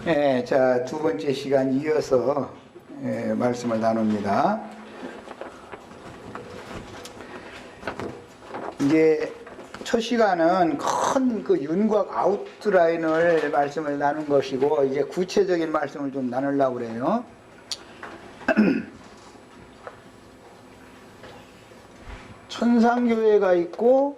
예, 자, 두 번째 시간 이어서 말씀을 나눕니다. 이제 첫 시간은 큰 그 윤곽 아웃라인을 말씀을 나눈 것이고, 이제 구체적인 말씀을 좀 나누려고 그래요. 천상교회가 있고,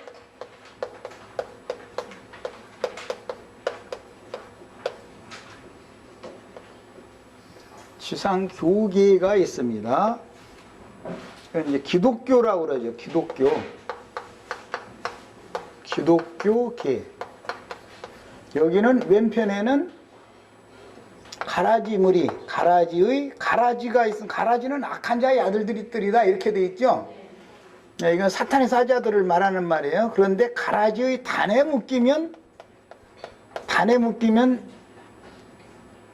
지상교계가 있습니다. 이제 기독교라고 그러죠. 기독교계. 여기는 왼편에는 가라지무리, 가라지가 있으면 가라지는 악한 자의 아들들이다 이렇게 돼 있죠. 네, 이건 사탄의 사자들을 말하는 말이에요. 그런데 가라지의 단에 묶이면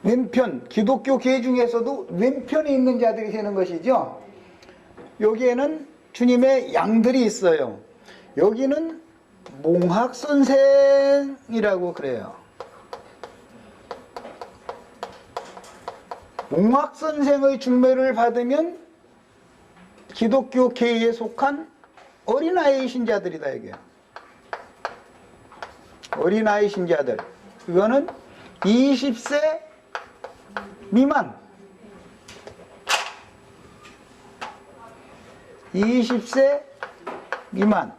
왼편, 기독교계 중에서도 왼편에 있는 자들이 되는 것이죠. 여기에는 주님의 양들이 있어요. 여기는 몽학선생이라고 그래요. 몽학선생의 중매를 받으면 기독교계에 속한 어린아이 신자들이다 이게요. 어린아이 신자들. 이거는 20세 미만, 20세 미만,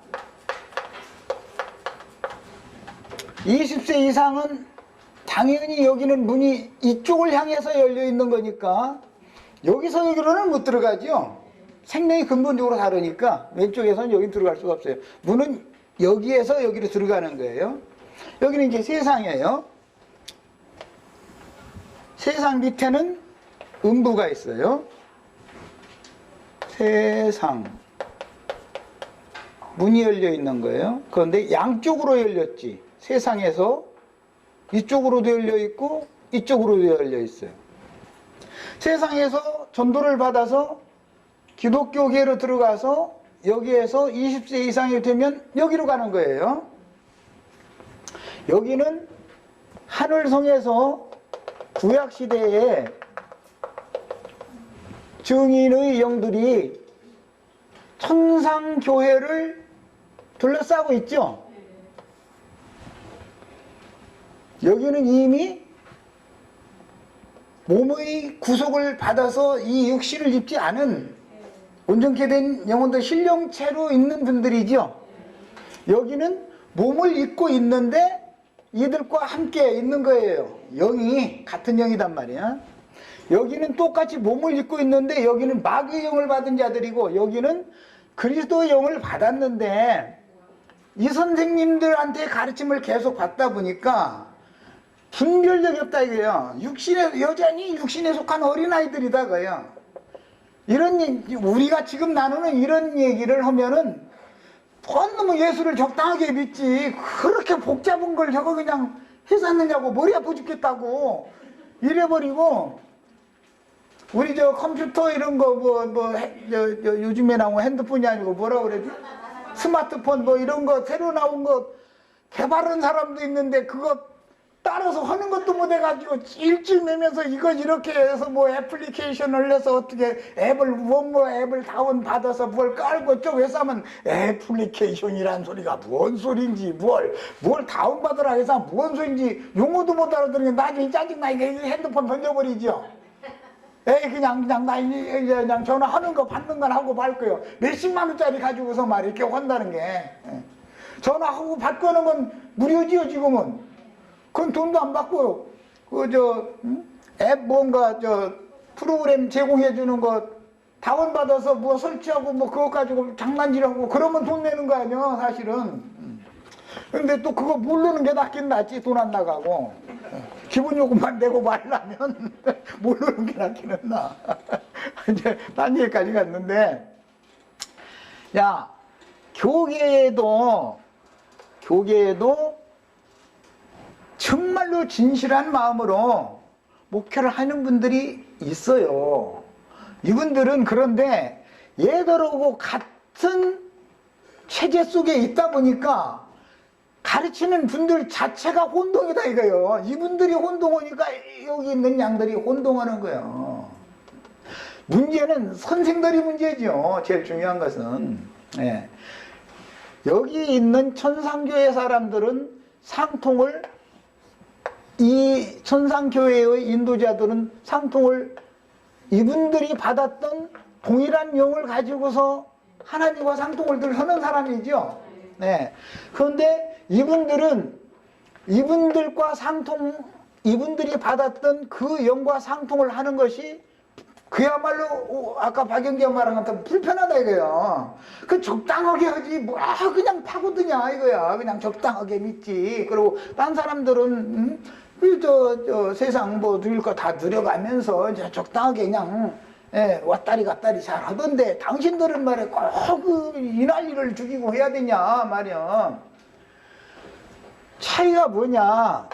20세 이상은 당연히 여기는 문이 이쪽을 향해서 열려 있는 거니까 여기서 여기로는 못 들어가죠. 생명이 근본적으로 다르니까 왼쪽에서는 여기 들어갈 수가 없어요. 문은 여기에서 여기로 들어가는 거예요. 여기는 이제 세상이에요. 세상 밑에는 음부가 있어요. 세상. 문이 열려 있는 거예요. 그런데 양쪽으로 열렸지. 세상에서 이쪽으로도 열려 있고 이쪽으로도 열려 있어요. 세상에서 전도를 받아서 기독교계로 들어가서 여기에서 20세 이상이 되면 여기로 가는 거예요. 여기는 하늘성에서 구약시대에 증인의 영들이 천상교회를 둘러싸고 있죠. 여기는 이미 몸의 구속을 받아서 이 육신을 입지 않은 온전케 된 영혼들 신령체로 있는 분들이죠. 여기는 몸을 입고 있는데 이들과 함께 있는 거예요. 영이 같은 영이단 말이야. 여기는 똑같이 몸을 입고 있는데 여기는 마귀의 영을 받은 자들이고 여기는 그리스도의 영을 받았는데 이 선생님들한테 가르침을 계속 받다 보니까 분별력이 없다 이거예요. 여전히 육신에 속한 어린아이들이다 그거예요. 우리가 지금 나누는 이런 얘기를 하면은 너무 예수를 적당하게 믿지 그렇게 복잡한 걸 저거 그냥 해놨느냐고 머리 아파 죽겠다고 이래버리고 우리 저 컴퓨터 이런 거 요즘에 나온 핸드폰이 아니고 뭐라 그러지? 스마트폰 뭐 이런 거 새로 나온 거 개발한 사람도 있는데 그거 따라서 하는 것도 못 해가지고 일찍 내면서 이걸 이렇게 해서 뭐 애플리케이션을 내서 어떻게 앱을 다운받아서 뭘 깔고 저 회사면 애플리케이션이란 소리가 뭔 소린지 뭘 다운받으라 해서 뭔 소린지 용어도 못 알아들으니 나중에 짜증나니까 핸드폰 던져버리죠. 그냥 전화하는 거 받는 건 하고 말 거요. 몇십만 원짜리 가지고서 말 이렇게 한다는 게 전화하고 받고 하는 건 무료지요 지금은. 그건 돈도 안 받고 앱 뭔가 프로그램 제공해 주는 거 다운받아서 뭐 설치하고 뭐 그거 가지고 장난질하고 그러면 돈 내는 거 아니야 사실은. 근데 또 그거 모르는 게 낫긴 낫지. 돈 안 나가고 기본 요금만 내고 말라면 모르는 게 낫기는 나. 이제 딴 얘기까지 갔는데 야 교계에도 정말로 진실한 마음으로 목회를 하는 분들이 있어요. 이분들은 그런데 얘들하고 같은 체제 속에 있다 보니까 가르치는 분들 자체가 혼동이다 이거요. 이분들이 혼동하니까 여기 있는 양들이 혼동하는 거예요. 문제는 선생들이 문제죠. 제일 중요한 것은. 예. 여기 있는 천상교회 사람들은 상통을, 이 천상교회의 인도자들은 상통을 이분들이 받았던 동일한 용을 가지고서 하나님과 상통을 늘 하는 사람이죠. 네. 그런데 이분들은 이분들과 상통, 이분들이 받았던 그 영과 상통을 하는 것이 그야말로 아까 박영기가 말한 것처럼 불편하다 이거야. 그 적당하게 하지 뭐 그냥 파고드냐 이거야. 그냥 적당하게 믿지. 그리고 딴 사람들은 세상 뭐 누릴 거 다 누려가면서 이제 적당하게 그냥 왔다리 갔다리 잘 하던데 당신들은 말이야 꼭 이 난리를 죽이고 해야 되냐 말이야. 차이가 뭐냐.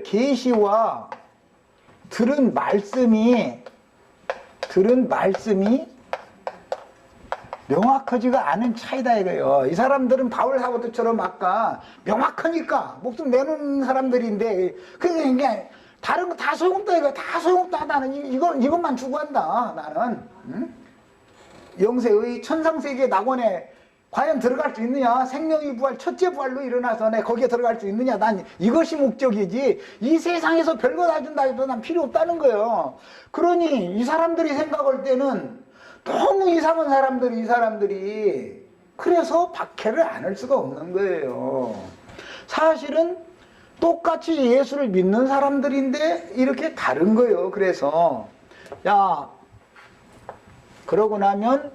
계시와 들은 말씀이 명확하지가 않은 차이다 이거예요. 이 사람들은 바울 사도처럼 아까 명확하니까 목숨 내놓는 사람들인데 그냥 다른 거 다 소용없다 이거. 다 소용없다. 나는 이것만 추구한다 나는. 응? 영세의 천상세계 낙원에 과연 들어갈 수 있느냐. 생명의 부활 첫째 부활로 일어나서 내 거기에 들어갈 수 있느냐. 난 이것이 목적이지 이 세상에서 별거 다 준다 해도 난 필요 없다는 거예요. 그러니 이 사람들이 생각할 때는 너무 이상한 사람들이 이 사람들이 그래서 박해를 안 할 수가 없는 거예요. 사실은 똑같이 예수를 믿는 사람들인데 이렇게 다른 거예요. 그래서 야 그러고 나면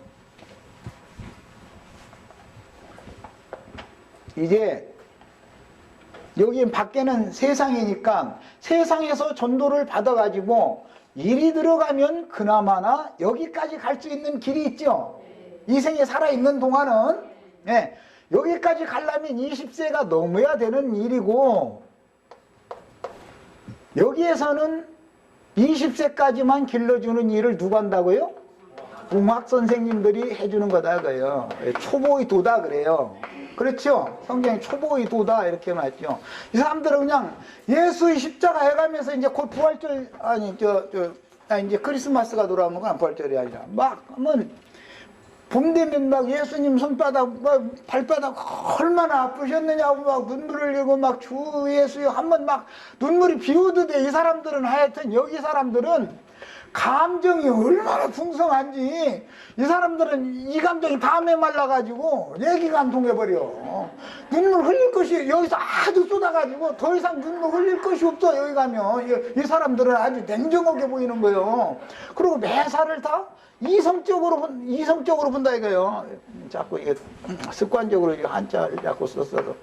이제 여기 밖에는 세상이니까 세상에서 전도를 받아가지고 일이 들어가면 그나마나 여기까지 갈 수 있는 길이 있죠. 이 생에 살아있는 동안은 여기까지 가려면 20세가 넘어야 되는 일이고 여기에서는 20세까지만 길러주는 일을 누가 한다고요? 공학 선생님들이 해주는 거다 그래요. 초보의 도다 그래요. 그렇죠? 성경에 초보의 도다 이렇게 말했죠. 이 사람들은 그냥 예수의 십자가 해가면서 이제 곧 부활절 이제 크리스마스가 돌아오면 그냥 부활절이 아니라 막 하면 봄 되면 막 예수님 손바닥 막 발바닥 얼마나 아프셨느냐고 막 눈물 흘리고 막 주 예수여 한번 막 눈물이 비오듯이 이 사람들은 하여튼 여기 사람들은 감정이 얼마나 풍성한지 이 사람들은 이 감정이 다 메말라가지고 얘기가 안 통해버려. 눈물 흘릴 것이 여기서 아주 쏟아가지고 더 이상 눈물 흘릴 것이 없어. 여기 가면 이 사람들은 아주 냉정하게 보이는 거예요. 그리고 매사를 다 이성적으로 본다 이거예요. 자꾸 이게 습관적으로 한자를 자꾸 썼어도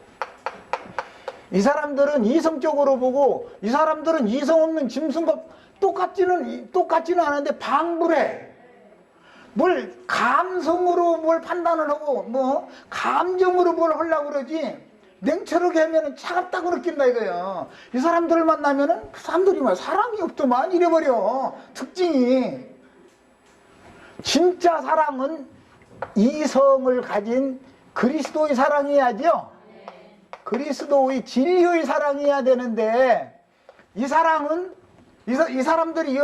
이 사람들은 이성적으로 보고 이 사람들은 이성 없는 짐승과 똑같지는 않은데 방불해. 뭘 감성으로 뭘 판단을 하고 뭐 감정으로 뭘 하려고 그러지 냉철하게 하면은 차갑다고 느낀다 이거예요. 이 사람들을 만나면은 그 사람들이 막 사랑이 없더만 이래버려. 특징이 진짜 사랑은 이성을 가진 그리스도의 사랑이야죠. 그리스도의 진리의 사랑이어야 되는데 이 사랑은 이 사람들이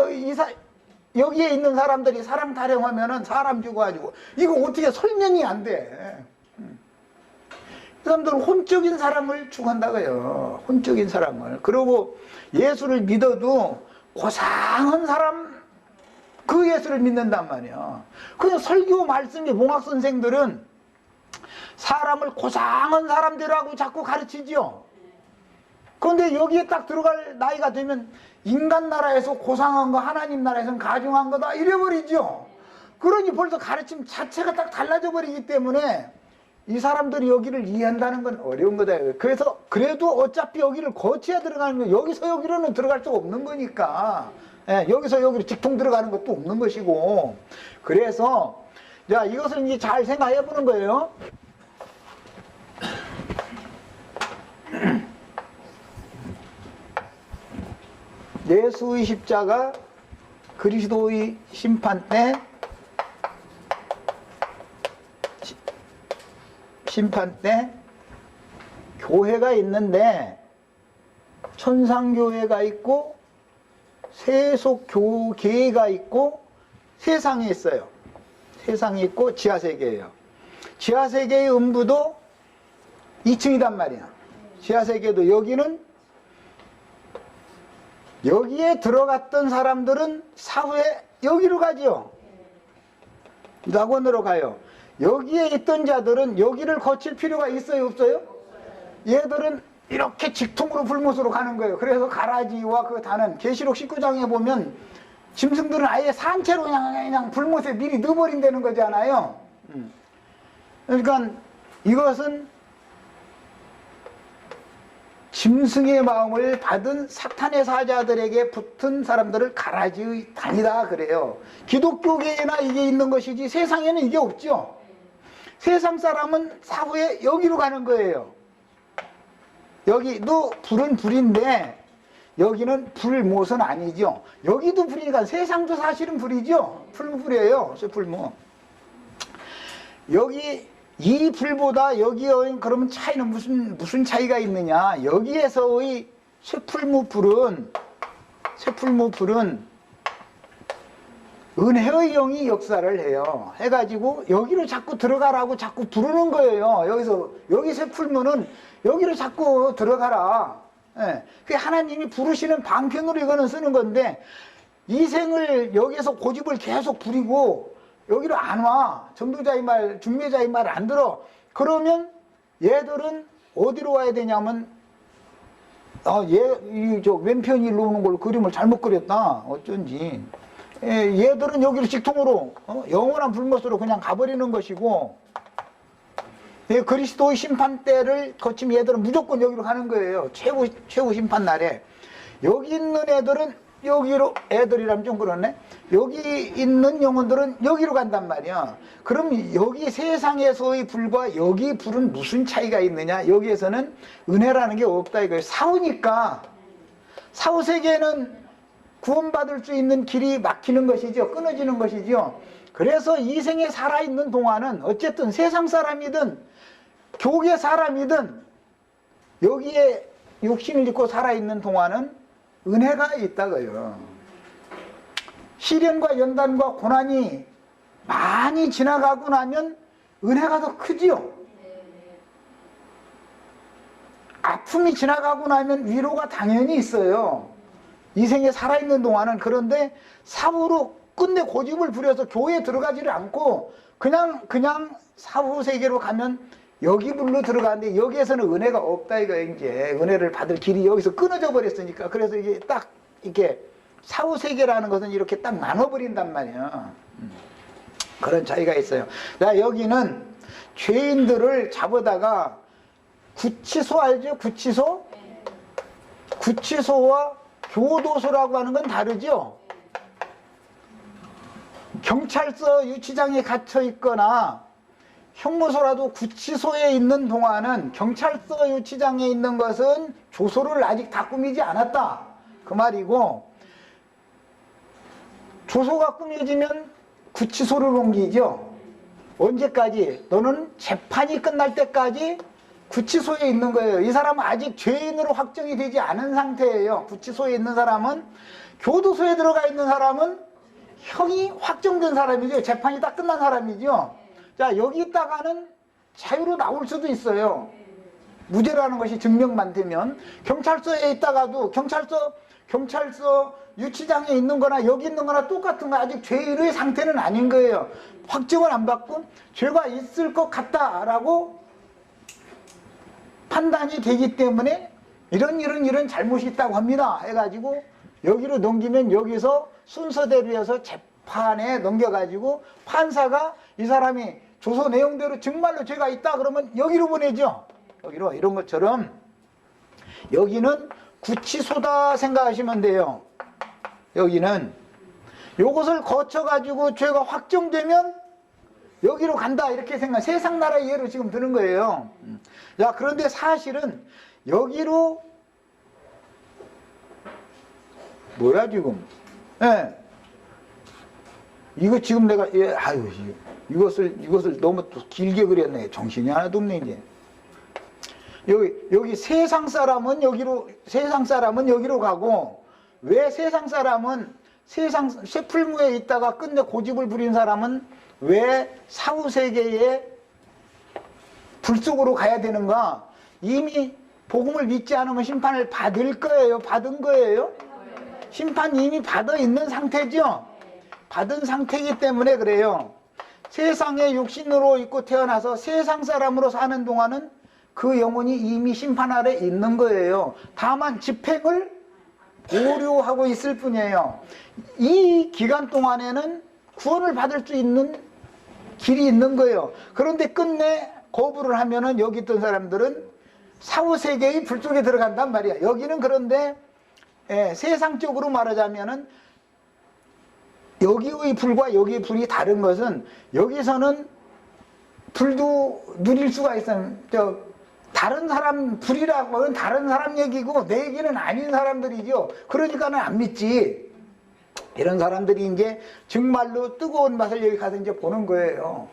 여기에 있는 사람들이 사랑 타령하면은 사람 죽어가지고 이거 어떻게 설명이 안 돼. 이 사람들은 혼적인 사랑을 추구한다고요. 혼적인 사랑을. 그리고 예수를 믿어도 고상한 사람 그 예수를 믿는단 말이야. 그냥 설교 말씀이 봉학 선생들은 사람을 고상한 사람들하고 자꾸 가르치죠. 그런데 여기에 딱 들어갈 나이가 되면 인간 나라에서 고상한 거 하나님 나라에서는 가중한 거다 이래버리죠. 그러니 벌써 가르침 자체가 딱 달라져 버리기 때문에 이 사람들이 여기를 이해한다는 건 어려운 거다. 그래서 그래도 어차피 여기를 거쳐야 들어가는 거 여기서 여기로는 들어갈 수가 없는 거니까 여기서 여기로 직통 들어가는 것도 없는 것이고 그래서 자 이것을 이제 잘 생각해 보는 거예요. 예수의 십자가 그리스도의 심판 때 심판 때 교회가 있는데 천상교회가 있고 세속교계가 있고 세상이 있어요. 세상이 있고 지하세계예요. 지하세계의 음부도 2층이단 말이야. 지하세계도 여기는 여기에 들어갔던 사람들은 사후에 여기로 가지요. 낙원으로 가요. 여기에 있던 자들은 여기를 거칠 필요가 있어요, 없어요? 얘들은 이렇게 직통으로 불못으로 가는 거예요. 그래서 가라지와 그 다는 계시록 19장에 보면 짐승들은 아예 산채로 그냥 불못에 미리 넣어버린다는 거잖아요. 그러니까 이것은 짐승의 마음을 받은 사탄의 사자들에게 붙은 사람들을 가라지의 단이다 그래요. 기독교계에나 이게 있는 것이지 세상에는 이게 없죠. 세상 사람은 사후에 여기로 가는 거예요. 여기도 불은 불인데 여기는 불못은 아니죠. 여기도 불이니까 세상도 사실은 불이죠. 풀무불이에요. 쇠풀무. 여기 이 불보다 여기의 그러면 차이는 무슨 차이가 있느냐? 여기에서의 쇠풀무 불은 은혜의 영이 역사를 해요. 해가지고 여기로 자꾸 들어가라고 자꾸 부르는 거예요. 여기 쇠풀무는 여기로 자꾸 들어가라. 예. 그게 하나님이 부르시는 방편으로 이거는 쓰는 건데 이생을 여기에서 고집을 계속 부리고 여기로 안 와. 전도자의 말, 중매자의 말 안 들어. 그러면 얘들은 어디로 와야 되냐면 저 왼편이 일로 오는 걸 그림을 잘못 그렸다. 어쩐지. 얘들은 여기로 직통으로 영원한 불못으로 그냥 가버리는 것이고 그리스도의 심판 때를 거치면 얘들은 무조건 여기로 가는 거예요. 최후 심판 날에. 여기 있는 애들은 여기로, 애들이라면 좀 그렇네. 여기 있는 영혼들은 여기로 간단 말이야. 그럼 여기 세상에서의 불과 여기 불은 무슨 차이가 있느냐? 여기에서는 은혜라는 게 없다 이거예요. 사후니까. 사후 세계는 구원받을 수 있는 길이 막히는 것이죠. 끊어지는 것이죠. 그래서 이 생에 살아있는 동안은 어쨌든 세상 사람이든 교계 사람이든 여기에 육신을 입고 살아있는 동안은 은혜가 있다고요. 시련과 연단과 고난이 많이 지나가고 나면 은혜가 더 크지요. 아픔이 지나가고 나면 위로가 당연히 있어요. 이 생에 살아있는 동안은. 그런데 사후로 끝내 고집을 부려서 교회에 들어가지를 않고 그냥 사후 세계로 가면 여기 불로 들어가는데 여기에서는 은혜가 없다 이거예요. 이제 은혜를 받을 길이 여기서 끊어져 버렸으니까. 그래서 이게 딱 이렇게 사후 세계라는 것은 이렇게 딱 나눠버린단 말이야. 그런 차이가 있어요. 자, 여기는 죄인들을 잡아다가 구치소 알죠? 구치소? 구치소와 교도소라고 하는 건 다르죠? 경찰서 유치장에 갇혀 있거나 형무소라도 구치소에 있는 동안은 경찰서 유치장에 있는 것은 조소를 아직 다 꾸미지 않았다 그 말이고, 조소가 꾸며지면 구치소를 옮기죠. 언제까지? 너는 재판이 끝날 때까지 구치소에 있는 거예요. 이 사람은 아직 죄인으로 확정이 되지 않은 상태예요. 구치소에 있는 사람은. 교도소에 들어가 있는 사람은 형이 확정된 사람이죠. 재판이 다 끝난 사람이죠. 자, 여기 있다가는 자유로 나올 수도 있어요. 무죄라는 것이 증명만 되면. 경찰서에 있다가도 경찰서 유치장에 있는 거나 여기 있는 거나 똑같은 거. 아직 죄인의 상태는 아닌 거예요. 확정을 안 받고 죄가 있을 것 같다라고 판단이 되기 때문에 이런 잘못이 있다고 합니다 해가지고 여기로 넘기면 여기서 순서대로 해서 재판에 넘겨가지고 판사가 이 사람이 조서 내용대로 정말로 죄가 있다 그러면 여기로 보내죠. 여기로. 이런 것처럼 여기는 구치소다 생각하시면 돼요. 여기는 요것을 거쳐가지고 죄가 확정되면 여기로 간다 이렇게 생각. 세상 나라의 예로 지금 드는 거예요. 자, 그런데 사실은 여기로 뭐야 지금? 예. 이거 지금 내가, 아유, 이것을 너무 또 길게 그렸네. 정신이 하나도 없네, 이제. 여기 세상 사람은 여기로 가고, 왜 세상 사람은 세상 쇠풀무에 있다가 끝내 고집을 부린 사람은 왜 사후세계의 불 속으로 가야 되는가? 이미 복음을 믿지 않으면 심판을 받을 거예요? 받은 거예요? 심판 이미 받아 있는 상태죠? 받은 상태이기 때문에 그래요. 세상에 육신으로 있고 태어나서 세상 사람으로 사는 동안은 그 영혼이 이미 심판 아래 있는 거예요. 다만 집행을 보류하고 있을 뿐이에요. 이 기간 동안에는 구원을 받을 수 있는 길이 있는 거예요. 그런데 끝내 거부를 하면은 여기 있던 사람들은 사후세계의 불 속에 들어간단 말이야. 여기는 그런데 세상적으로 말하자면은 여기의 불과 여기의 불이 다른 것은 여기서는 불도 누릴 수가 있어요. 다른 사람 불이라고 하면 다른 사람 얘기고 내 얘기는 아닌 사람들이죠. 그러니까는 안 믿지. 이런 사람들이 이제 정말로 뜨거운 맛을 여기 가서 이제 보는 거예요.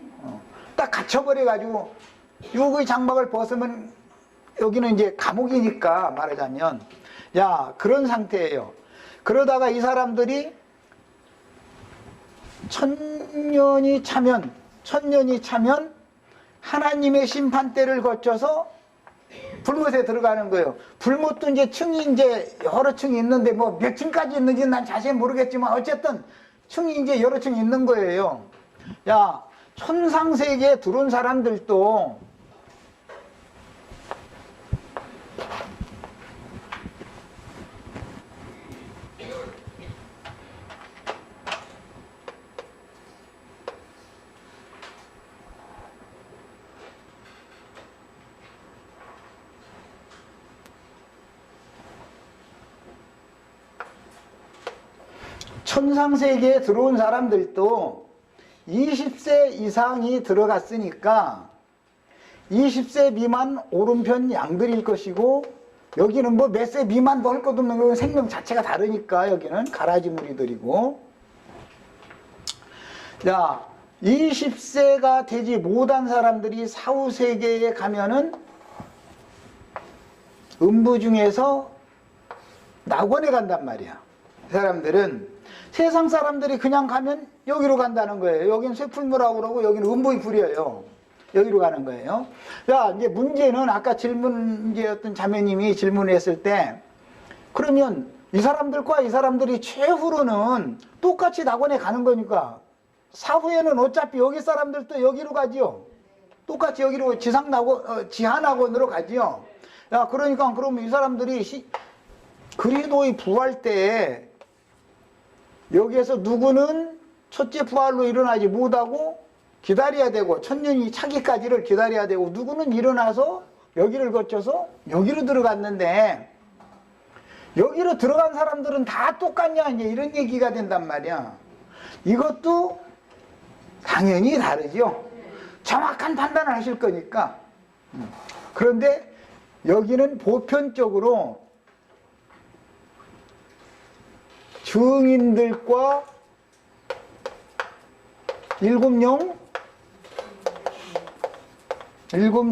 딱 갇혀버려가지고 육의 장막을 벗으면 여기는 이제 감옥이니까 말하자면 그런 상태예요. 그러다가 이 사람들이 천년이 차면 하나님의 심판대를 거쳐서 불못에 들어가는 거예요. 불못도 이제 층이 이제 여러 층이 있는데 뭐 몇 층까지 있는지 난 자세히 모르겠지만 어쨌든 층이 이제 여러 층이 있는 거예요. 천상세계에 들어온 사람들도 천상세계에 들어온 사람들도 20세 이상이 들어갔으니까 20세 미만 오른편 양들일 것이고 여기는 뭐 몇 세 미만도 할 것 없는 건 생명 자체가 다르니까 여기는 가라지 무리들이고 20세가 되지 못한 사람들이 사후세계에 가면은 음부 중에서 낙원에 간단 말이야. 사람들은 세상 사람들이 그냥 가면 여기로 간다는 거예요. 여기는 쇠풀무라고 그러고 여기는 음부의 불이에요. 여기로 가는 거예요. 이제 문제는 아까 이제 어떤 자매님이 질문했을 때 그러면 이 사람들과 이 사람들이 최후로는 똑같이 낙원에 가는 거니까 사후에는 어차피 여기 사람들도 여기로 가지요. 똑같이 여기로 지하낙원으로 가지요. 그러니까 그러면 이 사람들이 그리스도의 부활 때 여기에서 누구는 첫째 부활로 일어나지 못하고 기다려야 되고 천년이 차기까지를 기다려야 되고 누구는 일어나서 여기를 거쳐서 여기로 들어갔는데 여기로 들어간 사람들은 다 똑같냐 이제 이런 얘기가 된단 말이야. 이것도 당연히 다르죠. 정확한 판단을 하실 거니까. 그런데 여기는 보편적으로 증인들과 일곱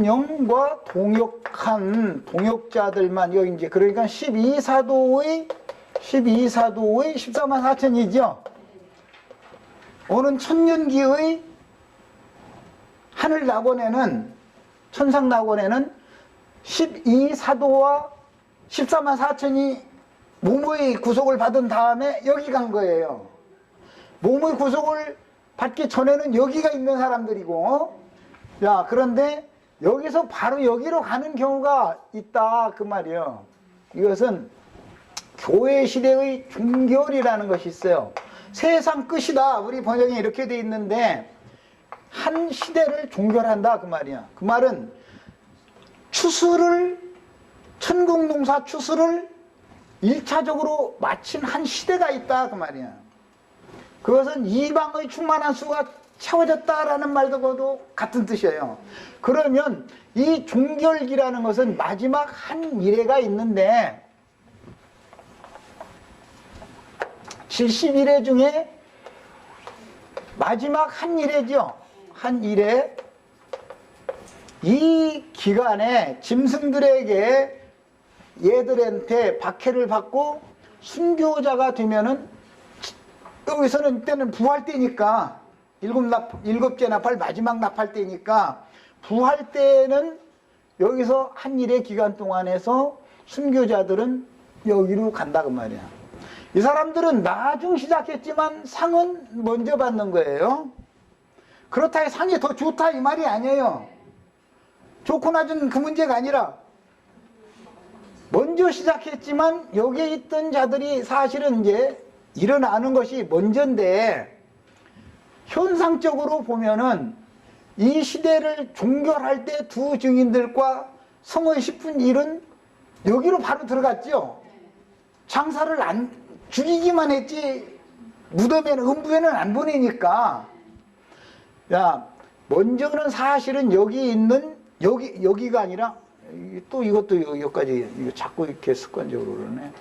영과 동역자들만 여기 이제 그러니까 12사도의 14만 4천이죠. 오는 천년기의 하늘 낙원에는 천상 낙원에는 12사도와 14만 4천이 몸의 구속을 받은 다음에 여기 간 거예요. 몸의 구속을 받기 전에는 여기가 있는 사람들이고 그런데 여기서 바로 여기로 가는 경우가 있다 그 말이에요. 이것은 교회 시대의 종결이라는 것이 있어요. 세상 끝이다. 우리 번역에 이렇게 돼 있는데 한 시대를 종결한다 그 말이야. 그 말은 천국농사 추수를 1차적으로 마친 한 시대가 있다 그 말이야. 그것은 이방의 충만한 수가 채워졌다라는 말도 같은 뜻이에요. 그러면 이 종결기라는 것은 마지막 한 일회가 있는데 70일회 중에 마지막 한 일회죠. 한 일회. 이 기간에 짐승들에게 얘들한테 박해를 받고 순교자가 되면은, 여기서는 이때는 부활 때니까, 일곱째 나팔 마지막 나팔 때니까, 부활 때는 여기서 한 일의 기간 동안에서 순교자들은 여기로 간다 그 말이야. 이 사람들은 나중 시작했지만 상은 먼저 받는 거예요. 그렇다 해 상이 더 좋다 이 말이 아니에요. 좋고 낮은 그 문제가 아니라 먼저 시작했지만 여기에 있던 자들이 사실은 이제 일어나는 것이 먼저인데, 현상적으로 보면은 이 시대를 종결할 때 두 증인들과 성의 10분 일은 여기로 바로 들어갔죠. 장사를 안 죽이기만 했지 무덤에는, 음부에는 안 보내니까. 야, 먼저는 사실은 여기 있는, 여기가 아니라 또 이것도 여기까지 이거 자꾸 이렇게 습관적으로 그러네.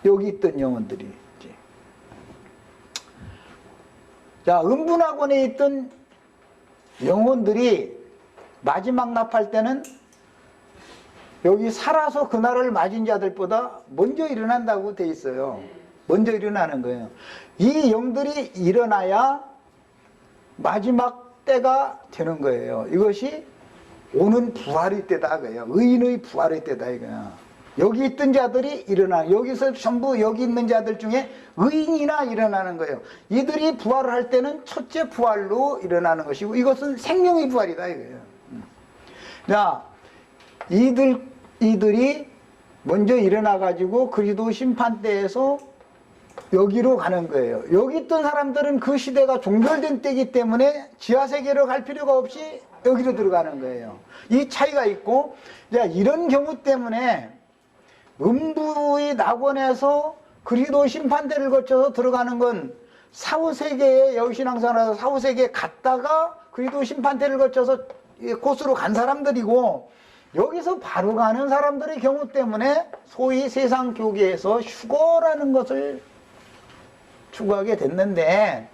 여기 있던 영혼들이 이제. 자, 음분학원에 있던 영혼들이 마지막 나팔 때는 여기 살아서 그날을 맞은 자들보다 먼저 일어난다고 돼 있어요. 먼저 일어나는 거예요. 이 영들이 일어나야 마지막 때가 되는 거예요. 이것이 오는 부활의 때다 그래요. 의인의 부활의 때다 이거야. 여기 있던 자들이 일어나, 여기서 전부 여기 있는 자들 중에 의인이나 일어나는 거예요. 이들이 부활을 할 때는 첫째 부활로 일어나는 것이고, 이것은 생명의 부활이다 이거예요. 자, 이들이 먼저 일어나 가지고 그리스도 심판대에서 여기로 가는 거예요. 여기 있던 사람들은 그 시대가 종결된 때이기 때문에 지하세계로 갈 필요가 없이 여기로 들어가는 거예요. 이 차이가 있고, 자, 이런 경우 때문에 음부의 낙원에서 그리스도 심판대를 거쳐서 들어가는 건 사후세계에, 여신왕선에서 사후세계에 갔다가 그리스도 심판대를 거쳐서 곳으로 간 사람들이고, 여기서 바로 가는 사람들의 경우 때문에 소위 세상 교계에서 휴거라는 것을 추구하게 됐는데,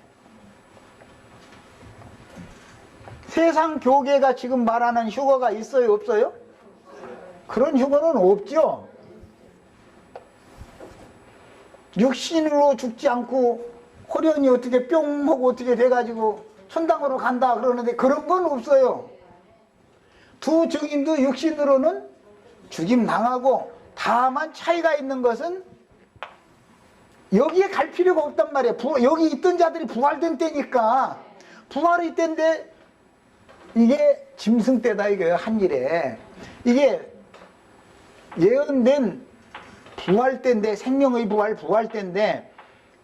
세상 교계가 지금 말하는 휴거가 있어요, 없어요? 그런 휴거는 없죠. 육신으로 죽지 않고 호련이 어떻게 뿅 하고 어떻게 돼가지고 천당으로 간다 그러는데 그런 건 없어요. 두 증인도 육신으로는 죽임 당하고, 다만 차이가 있는 것은 여기에 갈 필요가 없단 말이에요. 여기 있던 자들이 부활된 때니까. 부활의 때인데 이게 짐승 때다 이거예요. 한 일에 이게 예언된 부활 때인데, 생명의 부활 때인데,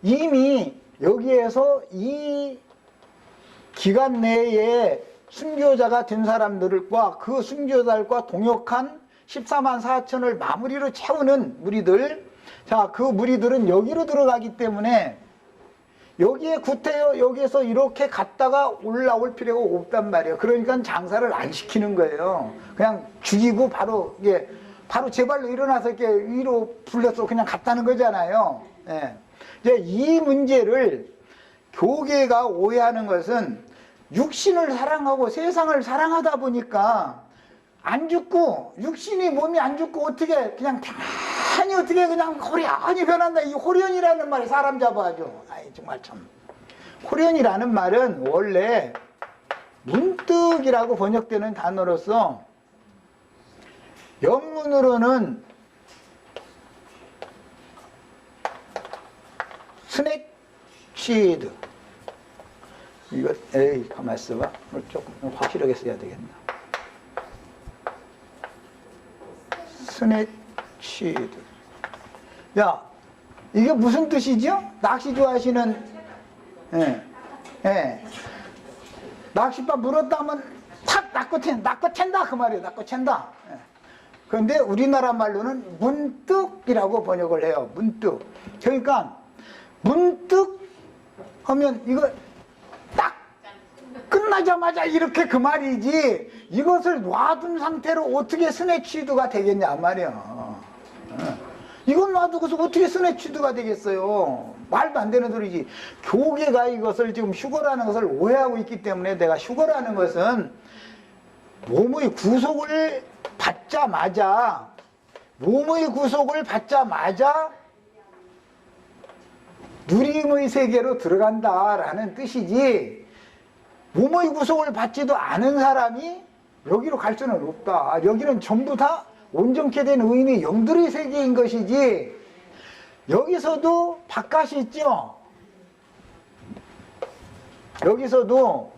이미 여기에서 이 기간 내에 순교자가 된 사람들과 그 순교자들과 동역한 14만 4천을 마무리로 채우는 무리들, 자, 그 무리들은 여기로 들어가기 때문에 여기에 구태여 여기에서 이렇게 갔다가 올라올 필요가 없단 말이에요. 그러니까 장사를 안 시키는 거예요. 그냥 죽이고 바로 이게 바로 제 발로 일어나서 이렇게 위로 불려서 그냥 갔다는 거잖아요. 예. 이제 이 문제를 교계가 오해하는 것은, 육신을 사랑하고 세상을 사랑하다 보니까 안 죽고, 육신이 몸이 안 죽고 어떻게 그냥 편안히 어떻게 그냥 호련히 변한다. 이 호련이라는 말이 사람 잡아가지고, 아이 정말 참. 호련이라는 말은 원래 문득이라고 번역되는 단어로서 영문으로는 스네치드. 이거 에이 가만 있어봐. 조금 확실하게 써야 되겠나. 스네치드. 야, 이게 무슨 뜻이죠? 낚시 좋아하시는, 낚싯밥 물었다 하면 탁 낚아챈다 그 말이에요. 낚아챈다. 그런데 우리나라 말로는 문득이라고 번역을 해요. 문득. 그러니까 문득 하면 이거 딱 끝나자마자 이렇게 그 말이지, 이것을 놔둔 상태로 어떻게 스네치드가 되겠냐 말이야. 이건 놔두고서 어떻게 스네 취두가 되겠어요? 말도 안 되는 소리지. 교계가 이것을 지금 휴거라는 것을 오해하고 있기 때문에, 내가 휴거라는 것은 몸의 구속을 받자마자 누림의 세계로 들어간다라는 뜻이지, 몸의 구속을 받지도 않은 사람이 여기로 갈 수는 없다. 여기는 전부 다 온전케 된 의인의 영들의 세계인 것이지, 여기서도 바깥이 있죠. 여기서도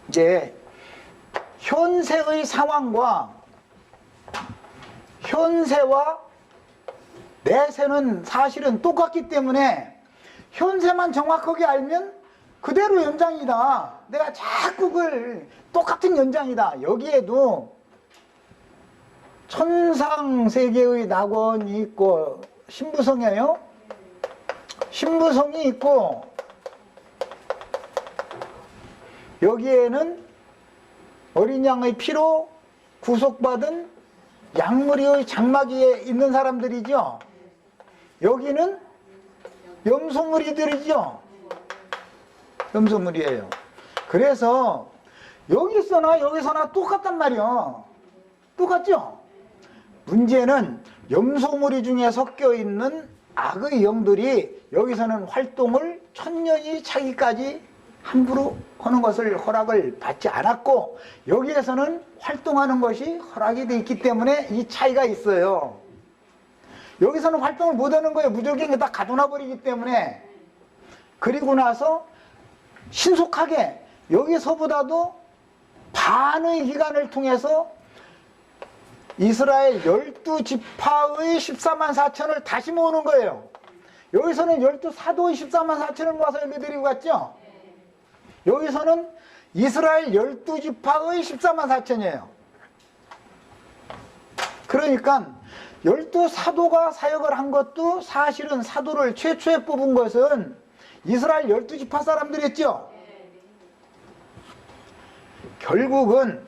이제 현세의 상황과 현세와 내세는 사실은 똑같기 때문에, 현세만 정확하게 알면 그대로 연장이다. 내가 자꾸 그걸 똑같은 연장이다. 여기에도 천상세계의 낙원이 있고, 신부성이에요. 신부성이 있고, 여기에는 어린 양의 피로 구속받은 양머리의 장막위에 있는 사람들이죠. 여기는 염소무리들이죠. 염소무리예요. 그래서 여기서나 여기서나 똑같단 말이야. 똑같죠? 문제는 염소무리 중에 섞여 있는 악의 영들이 여기서는 활동을 천년이 차기까지 함부로 하는 것을 허락을 받지 않았고, 여기에서는 활동하는 것이 허락이 되어 있기 때문에 이 차이가 있어요. 여기서는 활동을 못하는 거예요. 무조건 다 가둬놔 버리기 때문에. 그리고 나서 신속하게 여기서보다도 반의 기간을 통해서 이스라엘 12지파의 14만 4천을 다시 모으는 거예요. 여기서는 12사도의 14만 4천을 모아서 여기 데리고 갔죠. 여기서는 이스라엘 12지파의 14만 4천이에요. 그러니까 12사도가 사역을 한 것도, 사실은 사도를 최초에 뽑은 것은 이스라엘 12지파 사람들이었죠. 결국은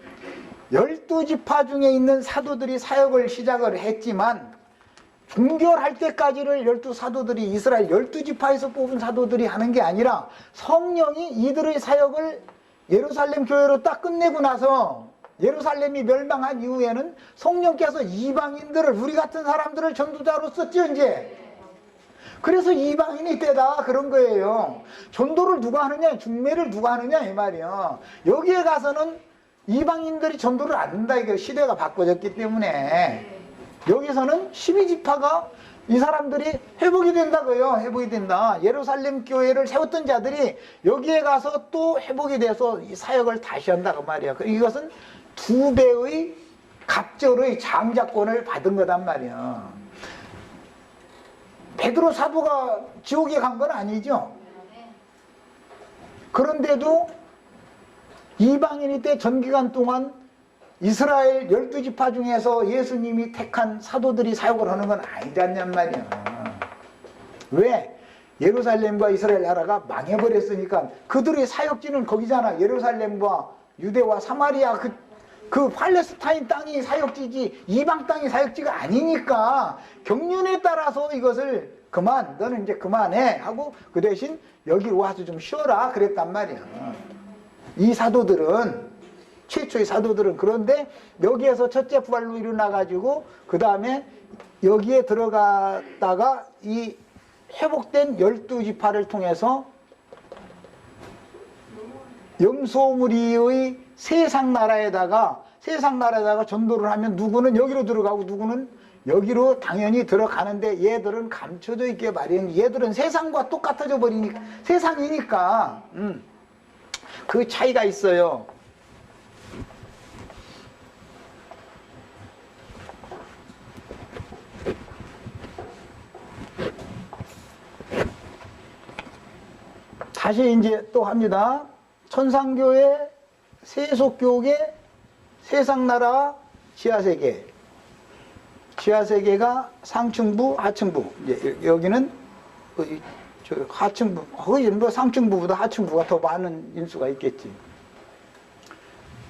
12지파 중에 있는 사도들이 사역을 시작을 했지만, 종결할 때까지를 12사도들이, 이스라엘 12지파에서 뽑은 사도들이 하는 게 아니라, 성령이 이들의 사역을 예루살렘 교회로 딱 끝내고 나서, 예루살렘이 멸망한 이후에는 성령께서 이방인들을, 우리 같은 사람들을 전도자로 썼죠, 이제. 그래서 이방인이 때다 그런 거예요. 전도를 누가 하느냐, 중매를 누가 하느냐 이 말이야. 여기에 가서는 이방인들이 전도를 안 한다. 이게 시대가 바꿔졌기 때문에. 여기서는 12지파가 이 사람들이 회복이 된다고요. 회복이 된다. 예루살렘 교회를 세웠던 자들이 여기에 가서 또 회복이 돼서 이 사역을 다시 한다고 말이야. 이것은 2배의 갑절의 장자권을 받은 거단 말이야. 베드로 사도가 지옥에 간 건 아니죠. 그런데도 이방인이 때 전기간 동안 이스라엘 12지파 중에서 예수님이 택한 사도들이 사역을 하는 건 아니지 않냔 말이야. 왜? 예루살렘과 이스라엘 나라가 망해버렸으니까. 그들의 사역지는 거기잖아. 예루살렘과 유대와 사마리아, 그 팔레스타인 땅이 사역지지 이방 땅이 사역지가 아니니까, 경륜에 따라서 이것을 너는 이제 그만해 하고 그 대신 여기로 와서 좀 쉬어라 그랬단 말이야. 이 사도들은, 최초의 사도들은. 그런데 여기에서 첫째 부활로 일어나가지고 그 다음에 여기에 들어갔다가 이 회복된 12지파를 통해서 염소무리의 세상 나라에다가 전도를 하면, 누구는 여기로 들어가고 누구는 여기로 당연히 들어가는데, 얘들은 감춰져 있게 마련. 얘들은 세상과 똑같아져 버리니까, 세상이니까. 그 차이가 있어요. 다시 이제 또 합니다. 천상교회, 세속교계, 세상나라, 지하세계. 지하세계가 상층부, 하층부. 이제 여기는 하층부, 거의 뭐 상층부보다 하층부가 더 많은 인수가 있겠지.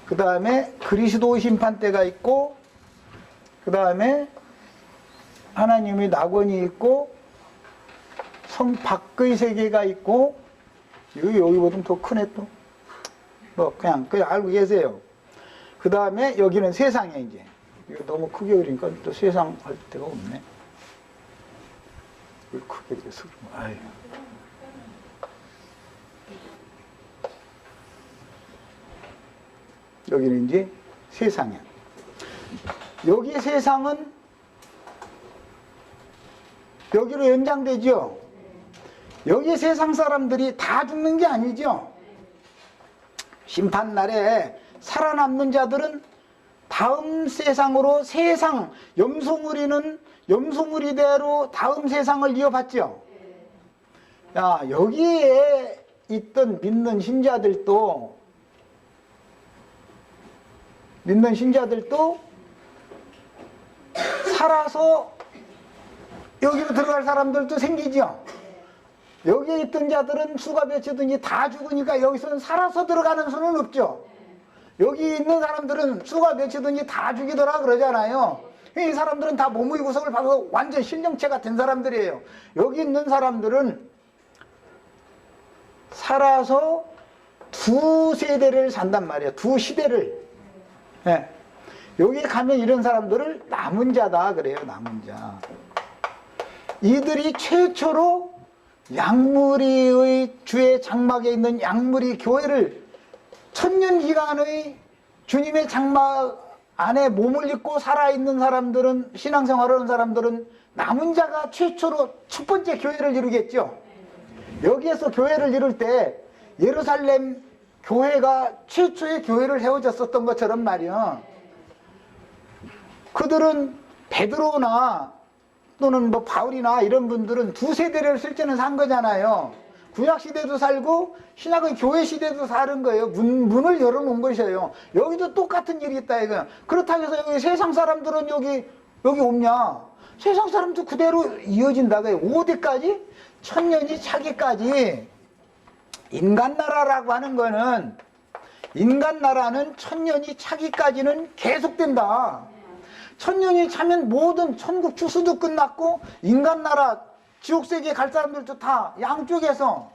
그 다음에 그리스도 심판대가 있고, 그 다음에 하나님의 낙원이 있고 성 밖의 세계가 있고 여기보다 더 크네 또. 뭐 그냥 알고 계세요. 그 다음에 여기는 세상에 이제 이거 너무 크게 그리니까 또 세상 할 데가 없네. 크게 돼서 아유. 여기는 이제 세상이야. 여기 세상은 여기로 연장되죠. 여기 세상 사람들이 다 죽는 게 아니죠. 심판날에 살아남는 자들은 다음 세상으로 세상 염소무리는 염소무리대로 다음 세상을 이어받죠. 야, 여기에 있던 믿는 신자들도 살아서 여기로 들어갈 사람들도 생기죠. 여기에 있던 자들은 수가 몇이든지 다 죽으니까 여기서는 살아서 들어가는 수는 없죠. 여기 있는 사람들은 수가 몇이든지 다 죽이더라 그러잖아요. 이 사람들은 다 몸의 구성을 봐서 완전 신령체가 된 사람들이에요. 여기 있는 사람들은 살아서 두 세대를 산단 말이에요. 두 시대를. 네. 여기 가면 이런 사람들을 남은 자다 그래요. 남은 자. 이들이 최초로 양무리의 주의 장막에 있는 양무리 교회를 천년 기간의 주님의 장막 안에 몸을 입고 살아있는 사람들은, 신앙생활을 하는 사람들은 남은 자가 최초로 첫 번째 교회를 이루겠죠. 여기에서 교회를 이룰 때 예루살렘 교회가 최초의 교회를 세워졌었던 것처럼 말이야. 그들은 베드로나 또는 뭐 바울이나 이런 분들은 두 세대를 실제는 산 거잖아요. 구약 시대도 살고 신약의 교회 시대도 사는 거예요. 문을 열어놓은 것이에요. 여기도 똑같은 일이 있다 이거. 그렇다고 해서 여기 세상 사람들은 여기 없냐? 세상 사람도 그대로 이어진다. 5대까지 천년이 차기까지 인간나라라고 하는 거는 인간나라는 천년이 차기까지는 계속된다. 천년이 차면 모든 천국 추수도 끝났고 인간나라 지옥세계에 갈 사람들도 다 양쪽에서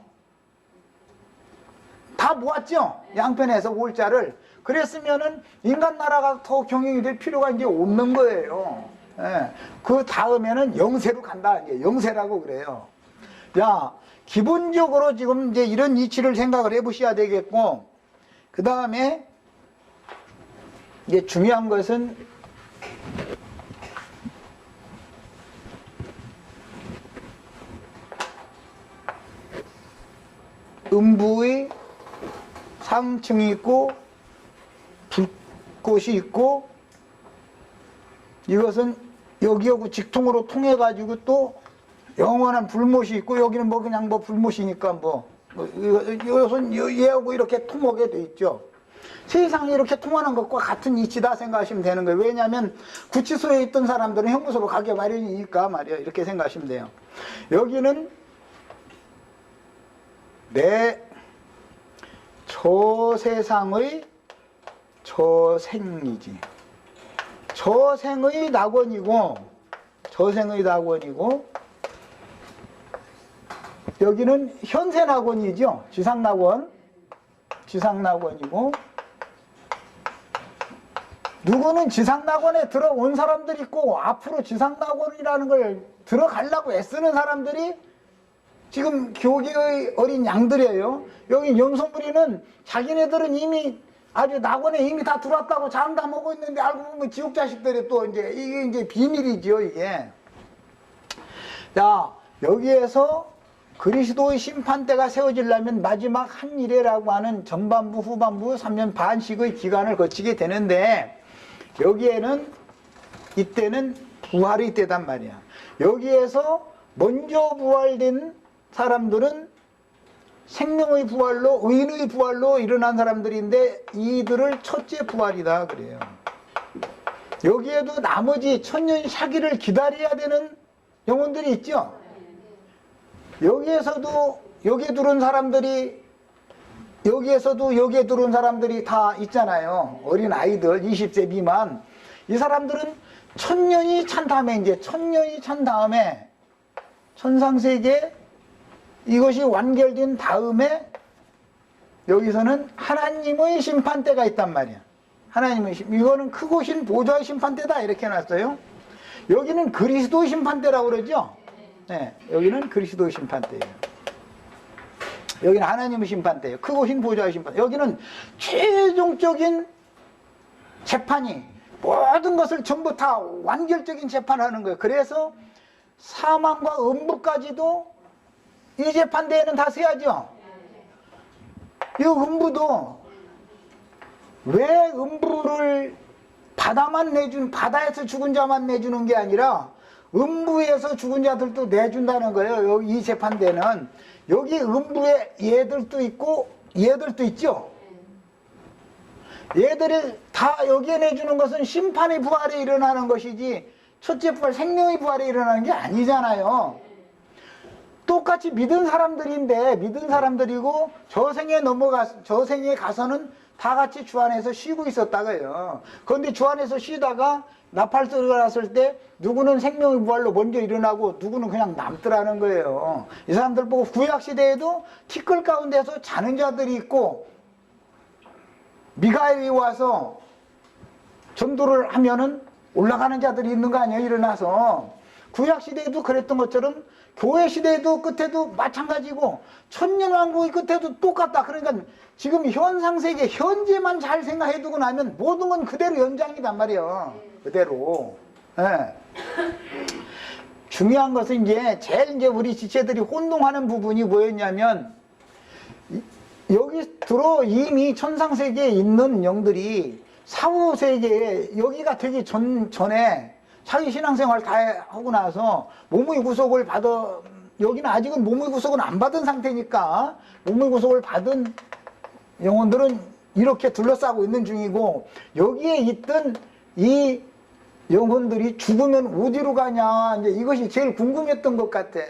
다 모았죠. 양편에서 올자를. 그랬으면은 인간나라가 더 경영이 될 필요가 이제 없는 거예요. 예. 그 다음에는 영세로 간다. 이제 영세라고 그래요. 야, 기본적으로 지금 이제 이런 이치를 생각을 해보셔야 되겠고, 그 다음에 이제 중요한 것은 음부의 상층이 있고 불꽃이 있고, 이것은 여기하고 직통으로 통해 가지고 또 영원한 불못이 있고, 여기는 뭐 그냥 뭐 불못이니까 이것은 얘하고 이렇게 통하게 돼 있죠. 세상이 이렇게 통하는 것과 같은 이치다 생각하시면 되는 거예요. 왜냐하면 구치소에 있던 사람들은 형무소로 가게 마련이니까 말이에요. 이렇게 생각하시면 돼요. 여기는 저 세상의 저생이지. 저생의 낙원이고 여기는 현세 낙원이죠. 지상낙원이고, 누구는 지상낙원에 들어온 사람들이 있고 앞으로 지상낙원이라는 걸 들어가려고 애쓰는 사람들이 지금 교계의 어린 양들이에요. 여기 염소무리는 자기네들은 이미 아주 낙원에 이미 다 들어왔다고 장담하고 있는데 알고 보면 지옥 자식들이 또 이게 이제 비밀이죠, 이게. 자, 여기에서 그리스도의 심판대가 세워지려면 마지막 한 일회라고 하는 전반부, 후반부 3년 반씩의 기간을 거치게 되는데, 여기에는 이때는 부활의 때단 말이야. 여기에서 먼저 부활된 사람들은 생명의 부활로, 의인의 부활로 일어난 사람들인데 이들을 첫째 부활이다 그래요. 여기에도 나머지 천년 샤기를 기다려야 되는 영혼들이 있죠. 여기에서도 여기에 들어온 사람들이 다 있잖아요. 어린 아이들 20세 미만. 이 사람들은 천년이 찬 다음에, 이제 천년이 찬 다음에 천상세계 이것이 완결된 다음에 여기서는 하나님의 심판대가 있단 말이야. 하나님의 이거는 크고 신 보좌의 심판대다 이렇게 해놨어요. 여기는 그리스도의 심판대라고 그러죠. 네, 여기는 그리스도의 심판대예요. 여기는 하나님의 심판대예요. 크고 신 보좌의 심판. 여기는 최종적인 재판이 모든 것을 전부 다 완결적인 재판하는 거예요. 그래서 사망과 음부까지도 이 재판대에는 다 서야죠. 이 음부도 왜 음부를 바다에서 죽은 자만 내주는 게 아니라 음부에서 죽은 자들도 내준다는 거예요. 여기 이 재판대는 여기 음부에 얘들도 있고 얘들도 있죠. 얘들이 다 여기에 내주는 것은 심판의 부활에 일어나는 것이지 첫째 부활 생명의 부활에 일어나는 게 아니잖아요. 똑같이 믿은 사람들인데 믿은 사람들이고 저 생에 가서는 다 같이 주 안에서 쉬고 있었다고요. 그런데 주 안에서 쉬다가 나팔소리가 났을 때 누구는 생명의 부활로 먼저 일어나고 누구는 그냥 남더라는 거예요. 이 사람들 보고 구약시대에도 티끌 가운데서 자는 자들이 있고 미가엘이 와서 전도를 하면은 올라가는 자들이 있는 거 아니에요. 일어나서 구약시대에도 그랬던 것처럼 교회시대에도 끝에도 마찬가지고 천년왕국의 끝에도 똑같다. 그러니까 지금 현상세계 현재만 잘 생각해두고 나면 모든 건 그대로 연장이단 말이에요. 그대로. 네. 중요한 것은 제일 우리 지체들이 혼동하는 부분이 뭐였냐면 여기 들어 이미 천상세계에 있는 영들이 사후세계에 여기가 되기 전에 자기 신앙생활 다 하고 나서 몸의 구속을 여기는 아직은 몸의 구속은 안 받은 상태니까 몸의 구속을 받은 영혼들은 이렇게 둘러싸고 있는 중이고 여기에 있던 이 영혼들이 죽으면 어디로 가냐 이제 이것이 제일 궁금했던 것 같아.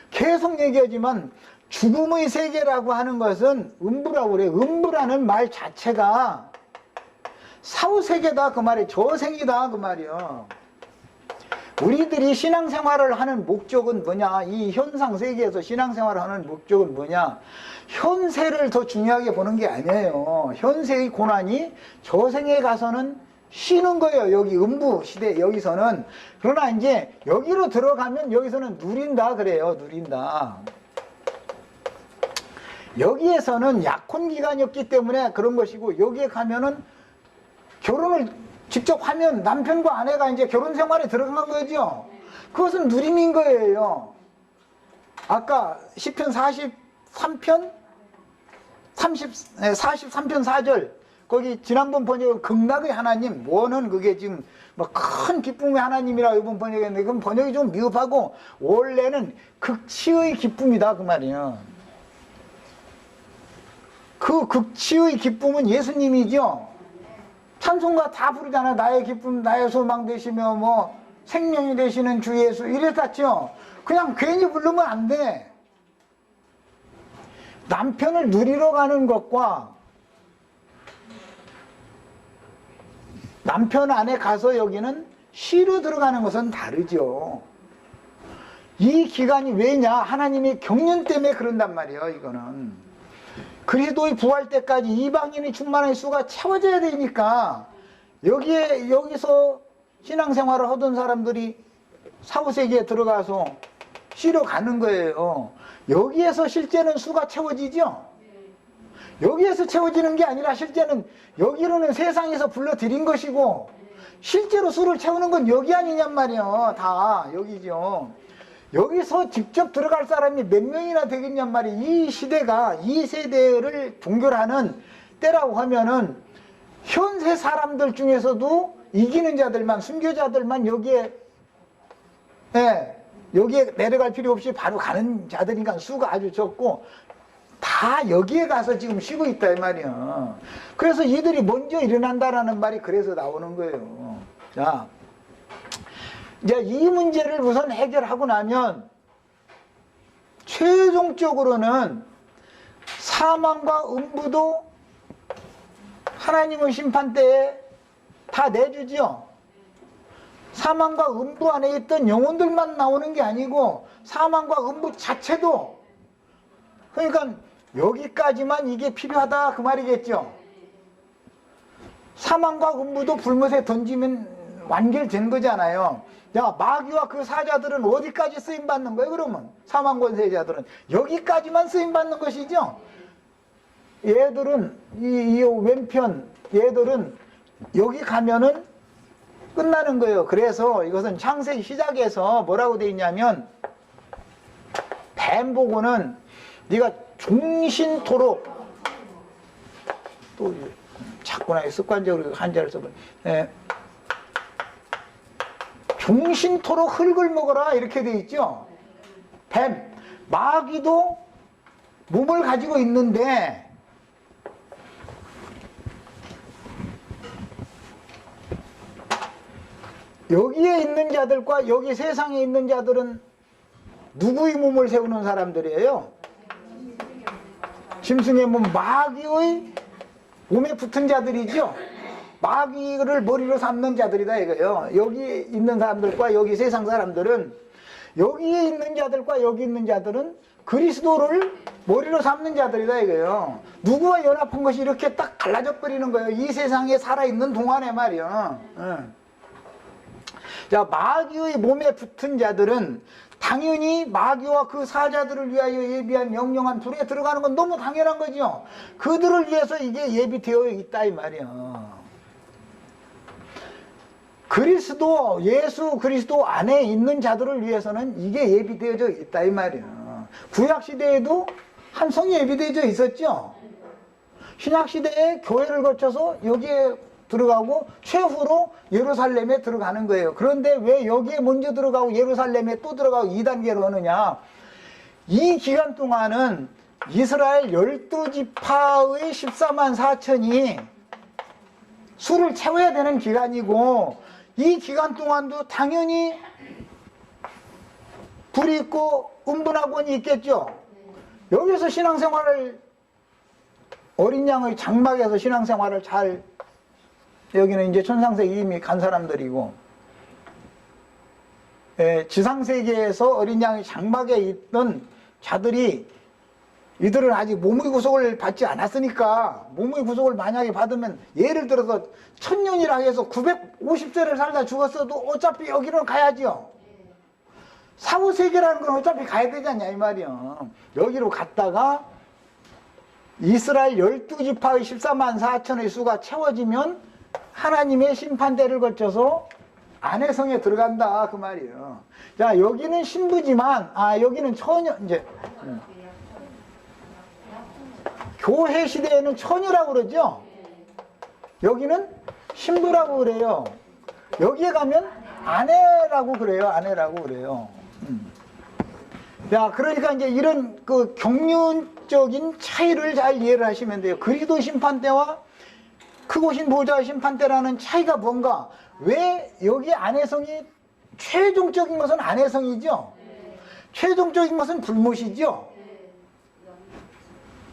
계속 얘기하지만 죽음의 세계라고 하는 것은 음부라고 그래요. 음부라는 말 자체가 사후세계다 그 말이에요. 저생이다 그 말이에요. 우리들이 신앙생활을 하는 목적은 뭐냐? 이 현상세계에서 신앙생활을 하는 목적은 뭐냐? 현세를 더 중요하게 보는 게 아니에요. 현세의 고난이 저생에 가서는 쉬는 거예요. 여기 음부 시대 여기서는. 그러나 이제 여기로 들어가면 여기서는 누린다 그래요. 누린다. 여기에서는 약혼 기간이었기 때문에 그런 것이고 여기에 가면은 결혼을 직접 하면 남편과 아내가 이제 결혼 생활에 들어간 거죠. 그것은 누림인 거예요. 아까 시편 43편 43편 4절 거기 지난번 번역은 극락의 하나님 뭐는 그게 지금 뭐 큰 기쁨의 하나님이라 이번 번역했는데 그건 번역이 좀 미흡하고 원래는 극치의 기쁨이다 그 말이에요. 그 극치의 기쁨은 예수님이죠. 찬송가 다 부르잖아. 나의 기쁨 나의 소망 되시며 뭐 생명이 되시는 주 예수 이랬었죠. 그냥 괜히 부르면 안 돼. 남편을 누리러 가는 것과 남편 안에 가서 여기는 쉬러 들어가는 것은 다르죠. 이 기간이 왜냐? 하나님의 경륜 때문에 그런단 말이에요. 이거는 그리스도의 부활 때까지 이방인의 충만한 수가 채워져야 되니까 여기서 신앙생활을 하던 사람들이 사후세계에 들어가서 쉬러 가는 거예요. 여기에서 실제는 수가 채워지죠. 여기에서 채워지는 게 아니라 실제는 여기로는 세상에서 불러들인 것이고 실제로 수를 채우는 건 여기 아니냔 말이에요. 다 여기죠. 여기서 직접 들어갈 사람이 몇 명이나 되겠냔 말이에요. 이 시대가 이 세대를 동결하는 때라고 하면은 현세 사람들 중에서도 이기는 자들만 순교자들만 여기에 내려갈 필요 없이 바로 가는 자들이니까 수가 아주 적고 다 여기에 가서 지금 쉬고 있다 이 말이야. 그래서 이들이 먼저 일어난다라는 말이 그래서 나오는 거예요. 자, 이제 이 문제를 우선 해결하고 나면 최종적으로는 사망과 음부도 하나님의 심판 때에 다 내주죠. 사망과 음부 안에 있던 영혼들만 나오는 게 아니고 사망과 음부 자체도, 그러니까 여기까지만 이게 필요하다 그 말이겠죠. 사망과 음부도 불못에 던지면 완결된 거잖아요. 야, 마귀와 그 사자들은 어디까지 쓰임받는 거예요? 그러면 사망권세자들은 여기까지만 쓰임받는 것이죠. 얘들은 이 왼편 얘들은 여기 가면은 끝나는 거예요. 그래서 이것은 창세기 시작에서 뭐라고 돼 있냐면, 뱀 보고는 네가 종신토록, 또 자꾸나 습관적으로 한자를 써버려. 종신토록 흙을 먹어라 이렇게 돼 있죠. 뱀, 마귀도 몸을 가지고 있는데 여기에 있는 자들과 여기 세상에 있는 자들은 누구의 몸을 세우는 사람들이에요? 짐승의 몸, 마귀의 몸에 붙은 자들이죠. 마귀를 머리로 삼는 자들이다 이거예요. 여기 있는 사람들과 여기 세상 사람들은, 여기에 있는 자들과 여기 있는 자들은 그리스도를 머리로 삼는 자들이다 이거예요. 누구와 연합한 것이 이렇게 딱 갈라져 버리는 거예요. 이 세상에 살아있는 동안에 말이야. 자, 마귀의 몸에 붙은 자들은 당연히 마귀와 그 사자들을 위하여 예비한 영영한 불에 들어가는 건 너무 당연한 거죠. 그들을 위해서 이게 예비되어 있다 이 말이야. 그리스도, 예수 그리스도 안에 있는 자들을 위해서는 이게 예비되어져 있다 이 말이야. 구약시대에도 한 성이 예비되어져 있었죠. 신약시대에 교회를 거쳐서 여기에 들어가고 최후로 예루살렘에 들어가는 거예요. 그런데 왜 여기에 먼저 들어가고 예루살렘에 또 들어가고 2단계로 하느냐. 이 기간 동안은 이스라엘 12지파의 14만 4천이 수를 채워야 되는 기간이고, 이 기간 동안도 당연히 불이 있고 음분학원이 있겠죠. 여기서 신앙생활을, 어린 양의 장막에서 신앙생활을 잘, 여기는 이제 천상세계 이미 간 사람들이고, 지상세계에서 어린 양의 장막에 있던 자들이, 이들은 아직 몸의 구속을 받지 않았으니까, 몸의 구속을 만약에 받으면 예를 들어서 1000년이라 해서 950세를 살다 죽었어도 어차피 여기로 가야죠. 사후세계라는 건 어차피 가야 되지 않냐 이 말이야. 여기로 갔다가 이스라엘 12지파의 14만 4천의 수가 채워지면 하나님의 심판대를 거쳐서 안의 성에 들어간다 그 말이에요. 자, 여기는 신부지만, 여기는 처녀, 이제 교회 시대에는 처녀라고 그러죠. 여기는 신부라고 그래요. 여기에 가면 아내라고 그래요. 아내라고 그래요. 야, 그러니까 이제 이런 그 경륜적인 차이를 잘 이해를 하시면 돼요. 그리스도 심판대와 크고신 보좌의 심판대라는 차이가 뭔가? 왜 여기 안혜성이, 최종적인 것은 안혜성이죠. 최종적인 것은 불못이죠.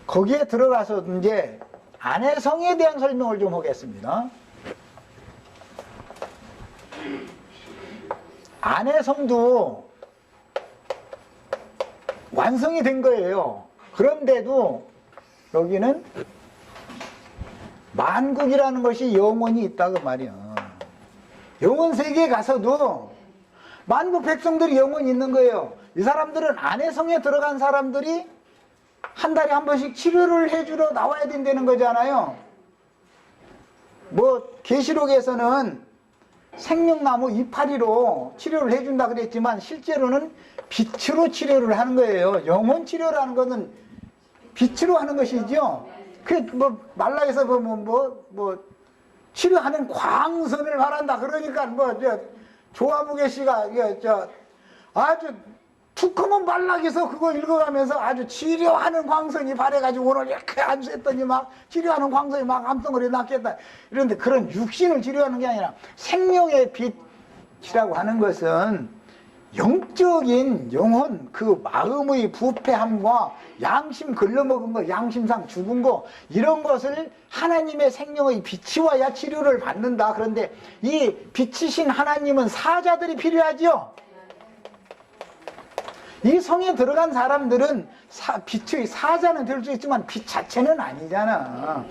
거기에 들어가서 이제 안혜성에 대한 설명을 좀 하겠습니다. 안혜성도 완성이 된 거예요. 그런데도 여기는 만국이라는 것이 영원히 있다고 말이야. 영원 세계에 가서도 만국 백성들이 영원히 있는 거예요. 이 사람들은 안혜성에 들어간 사람들이 한 달에 한 번씩 치료를 해주러 나와야 된다는 거잖아요. 뭐 계시록에서는 생명나무 이파리로 치료를 해준다 그랬지만 실제로는 빛으로 치료를 하는 거예요. 영혼 치료라는 것은 빛으로 하는 것이죠. 그 뭐 말라에서 치료하는 광선을 말한다. 그러니까 조화무게 씨가 아주 투커먼 말락에서 그거 읽어가면서 아주 치료하는 광선이 발해가지고 오늘 이렇게 안수했더니 막 치료하는 광선이 막 암덩어리 났겠다. 이런데 그런 육신을 치료하는 게 아니라 생명의 빛이라고 하는 것은 영적인 영혼, 그 마음의 부패함과 양심 걸러먹은 거, 양심상 죽은 거, 이런 것을 하나님의 생명의 빛이와야 치료를 받는다. 그런데 이 빛이신 하나님은 사자들이 필요하죠. 이 성에 들어간 사람들은 빛의 사자는 될 수 있지만 빛 자체는 아니잖아.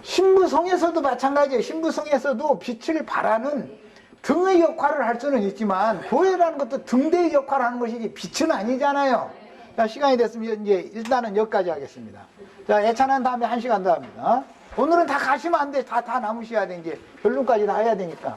신부성에서도 마찬가지예요. 신부성에서도 빛을 발하는 등의 역할을 할 수는 있지만 교회라는 것도 등대의 역할을 하는 것이지 빛은 아니잖아요. 자, 시간이 됐으면 이제 일단은 여기까지 하겠습니다. 자, 예찬한 다음에 1시간 더 합니다. 오늘은 다 가시면 안 돼. 다 남으셔야 돼. 이제 결론까지 다 해야 되니까.